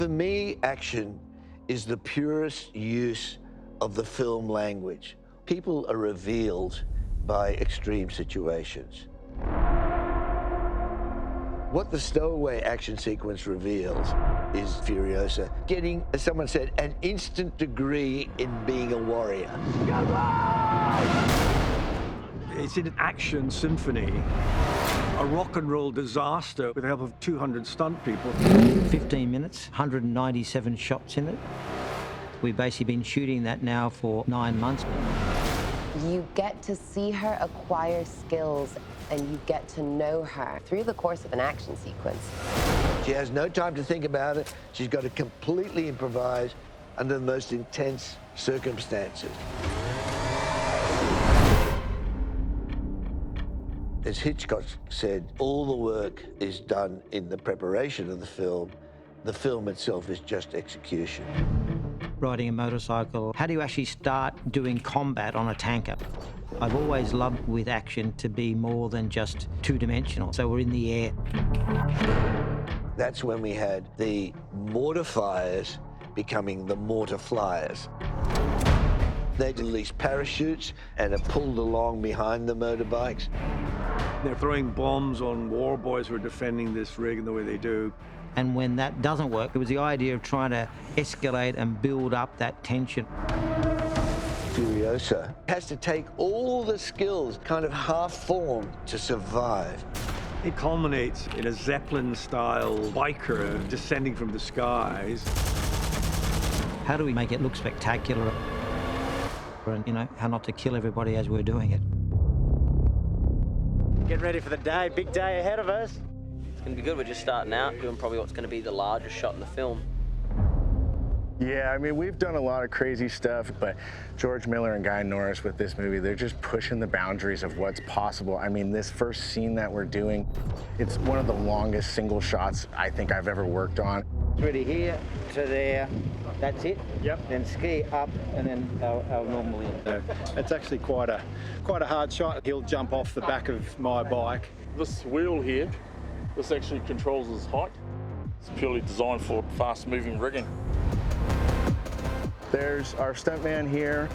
For me, action is the purest use of the film language. People are revealed by extreme situations. What the stowaway action sequence reveals is Furiosa getting, as someone said, an instant degree in being a warrior. It's an action symphony, a rock and roll disaster with the help of 200 stunt people. 15 minutes, 197 shots in it. We've basically been shooting that now for 9 months. You get to see her acquire skills and you get to know her through the course of an action sequence. She has no time to think about it. She's got to completely improvise under the most intense circumstances. As Hitchcock said, all the work is done in the preparation of the film. The film itself is just execution. Riding a motorcycle, how do you actually start doing combat on a tanker? I've always loved with action to be more than just two-dimensional, so we're in the air. That's when we had the mortifiers becoming the mortar-flyers. They release parachutes and are pulled along behind the motorbikes. They're throwing bombs on war boys who are defending this rig in the way they do. And when that doesn't work, it was the idea of trying to escalate and build up that tension. Furiosa has to take all the skills kind of half-formed to survive. It culminates in a Zeppelin-style biker descending from the skies. How do we make it look spectacular? And, you know, how not to kill everybody as we're doing it. Get ready for the day, big day ahead of us. It's going to be good. We're just starting out, doing probably what's going to be the largest shot in the film. Yeah, I mean, we've done a lot of crazy stuff, but George Miller and Guy Norris with this movie, they're just pushing the boundaries of what's possible. I mean, this first scene that we're doing, it's one of the longest single shots I think I've ever worked on. Ready here to there. That's it. Yep. Then ski up, and then our normal in. It's actually quite a hard shot. He'll jump off the back of my bike. This wheel here, this actually controls his height. It's purely designed for fast-moving rigging. There's our stuntman here.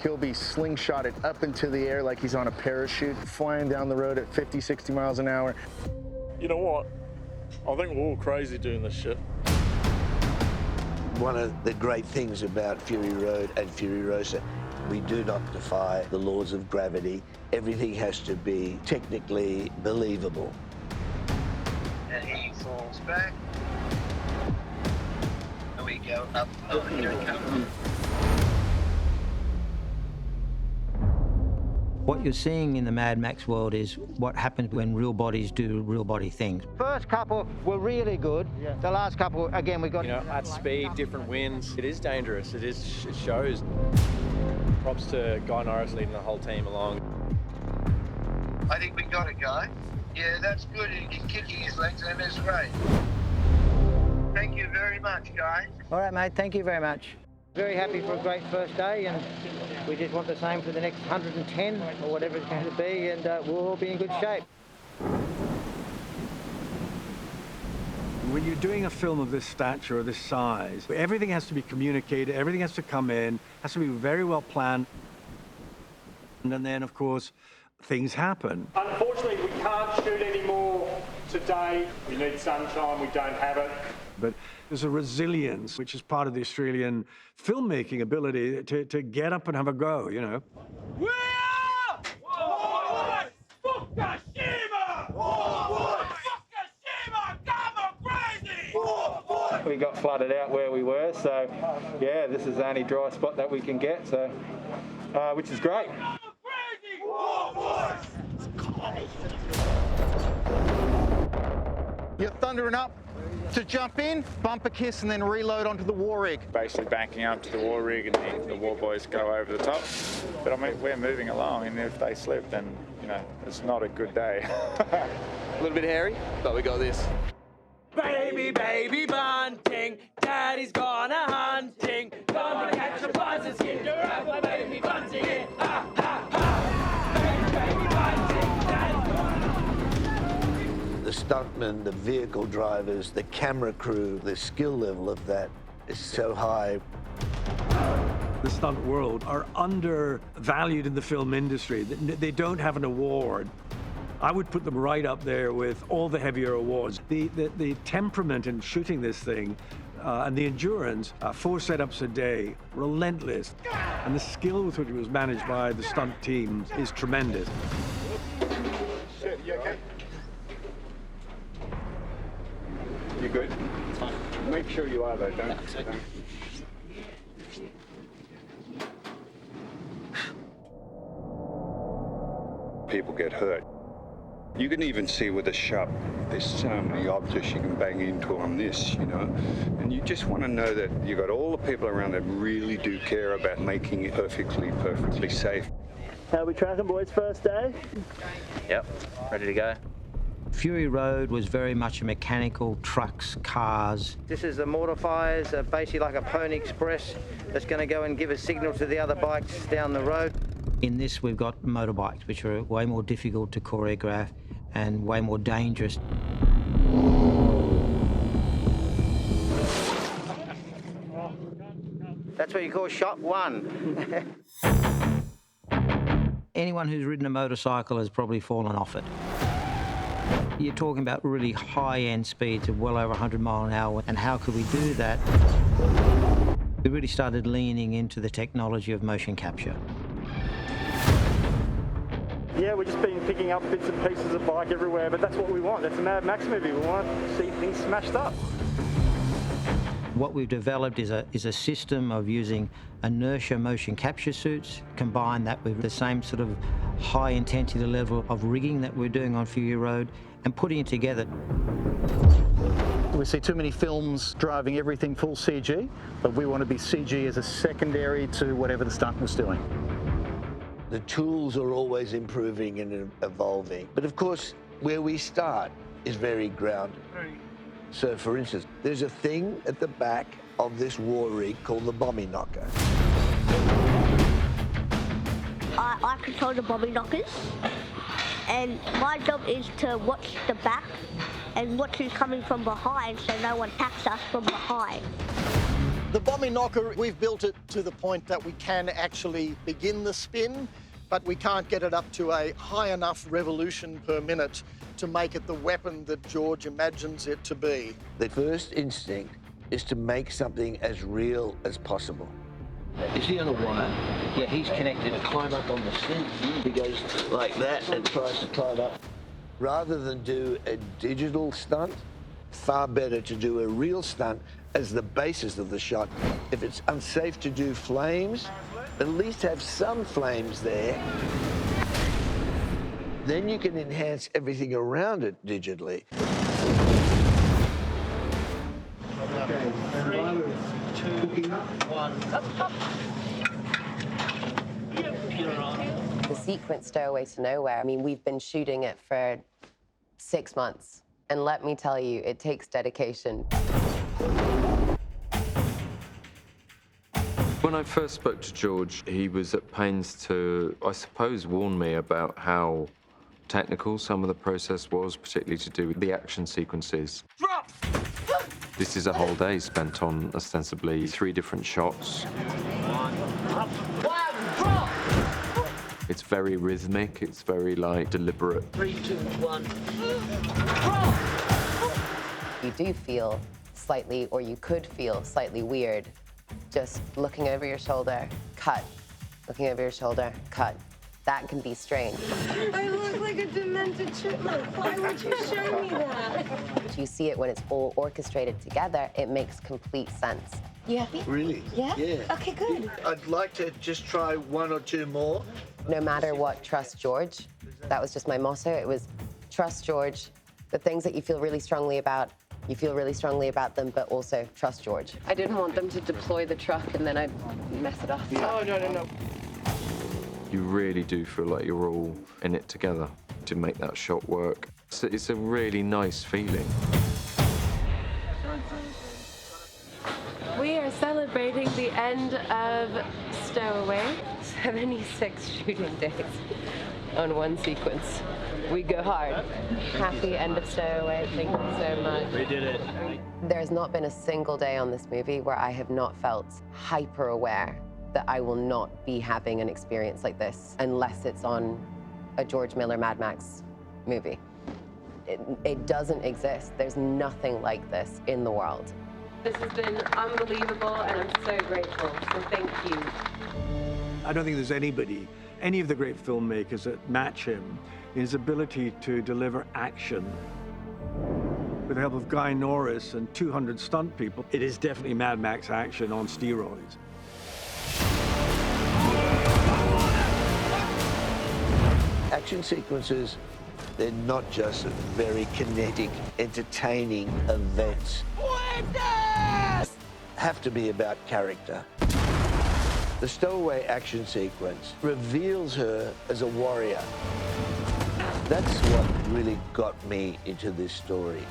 He'll be slingshotted up into the air like he's on a parachute, flying down the road at 50, 60 miles an hour. You know what? I think we're all crazy doing this shit. One of the great things about Fury Road and Furiosa, we do not defy the laws of gravity. Everything has to be technically believable. And he falls back. And we go up. Oh, here it comes. What you're seeing in the Mad Max world is what happens when real bodies do real body things. First couple were really good. Yeah. The last couple, again, we got... You know, at speed, different winds. It is dangerous. It shows. Props to Guy Norris leading the whole team along. I think we got a guy. Yeah, that's good. He's kicking his legs and it's great. Thank you very much, guys. All right, mate. Thank you very much. Very happy for a great first day, and we just want the same for the next 110 or whatever it's going to be, and we'll all be in good shape. When you're doing a film of this stature or this size, everything has to be communicated, everything has to come in, has to be very well planned. And then, of course, things happen. Unfortunately, we can't shoot anymore today. We need sunshine, we don't have it. But there's a resilience, which is part of the Australian filmmaking ability to get up and have a go, you know. We are Warboys! Fukushima! Warboys! Fukushima! Come crazy! Warboys! We got flooded out where we were, so yeah, this is the only dry spot that we can get, so which is great. Warboys! You're thundering up to jump in, bumper kiss, and then reload onto the war rig. Basically banking up to the war rig, and then the war boys go over the top. But I mean, we're moving along, and if they slip, then, you know, it's not a good day. A little bit hairy, but we got this. Baby, baby bunting, daddy's gone a hunting, gonna catch a buzz and skin her up, my baby bunting, yeah. Ha, ha, ha. Baby, baby bunting, daddy's gone a hunting. The stuntmen, the vehicle drivers, the camera crew, the skill level of that is so high. The stunt world are undervalued in the film industry. They don't have an award. I would put them right up there with all the heavier awards. The temperament in shooting this thing and the endurance, 4 setups a day, relentless. And the skill with which it was managed by the stunt teams is tremendous. You okay? You good? It's fine. Make sure you are though, don't. People get hurt. You can even see with a shot, there's so many objects you can bang into on this, you know, and you just want to know that you got all the people around that really do care about making it perfectly safe. How are we tracking, boys, first day? Yep, ready to go. Fury Road was very much a mechanical, trucks, cars. This is the mortifiers, basically like a Pony Express that's going to go and give a signal to the other bikes down the road. In this, we've got motorbikes, which are way more difficult to choreograph and way more dangerous. That's what you call shot one. Anyone who's ridden a motorcycle has probably fallen off it. You're talking about really high-end speeds of well over 100 miles an hour, and how could we do that? We really started leaning into the technology of motion capture. Yeah, we've just been picking up bits and pieces of bike everywhere, but that's what we want. That's a Mad Max movie. We want to see things smashed up. What we've developed is a system of using inertia motion capture suits, combine that with the same sort of high intensity level of rigging that we're doing on Fury Road, and putting it together. We see too many films driving everything full CG, but we want to be CG as a secondary to whatever the stunt was doing. The tools are always improving and evolving. But of course, where we start is very grounded. So for instance, there's a thing at the back of this war rig called the Bombie Knocker. I control the Bombie Knockers, and my job is to watch the back and watch who's coming from behind so no one attacks us from behind. The Bombie Knocker, we've built it to the point that we can actually begin the spin, but we can't get it up to a high enough revolution per minute to make it the weapon that George imagines it to be. The first instinct is to make something as real as possible. Is he on a wire? Yeah, he's connected to climb up on the seat. He goes like that and tries to climb up. Rather than do a digital stunt, far better to do a real stunt as the basis of the shot. If it's unsafe to do flames, at least have some flames there. Then you can enhance everything around it digitally. Okay, 3, 2, 1. Up. The sequence Stowaway to Nowhere, I mean, we've been shooting it for 6 months. And let me tell you, it takes dedication. When I first spoke to George, he was at pains to, I suppose, warn me about how technical some of the process was, particularly to do with the action sequences. Drop! This is a whole day spent on ostensibly 3 different shots. It's very rhythmic, it's very, like, deliberate. 3, 2, 1. You do feel slightly, or you could feel slightly weird, just looking over your shoulder, cut. Looking over your shoulder, cut. That can be strange. I look like a demented chipmunk. Why would you show me that? But you see it when it's all orchestrated together, it makes complete sense. You happy? Really? Yeah? Yeah. Okay, good. I'd like to just try 1 or 2 more. No matter what, trust George. That was just my motto. It was trust George. The things that you feel really strongly about, you feel really strongly about them, but also trust George. I didn't want them to deploy the truck and then I'd mess it up. Oh, no. You really do feel like you're all in it together to make that shot work. So it's a really nice feeling. We are celebrating the end of Stowaway. 76 shooting days on one sequence. We go hard. Happy end of Stowaway. Thank you so much. We did it. There's not been a single day on this movie where I have not felt hyper aware that I will not be having an experience like this unless it's on a George Miller Mad Max movie. It doesn't exist. There's nothing like this in the world. This has been unbelievable, and I'm so grateful, so thank you. I don't think there's anybody, any of the great filmmakers that match him in his ability to deliver action. With the help of Guy Norris and 200 stunt people, it is definitely Mad Max action on steroids. Action sequences, they're not just very kinetic, entertaining events. Have to be about character. The Stowaway action sequence reveals her as a warrior. That's what really got me into this story.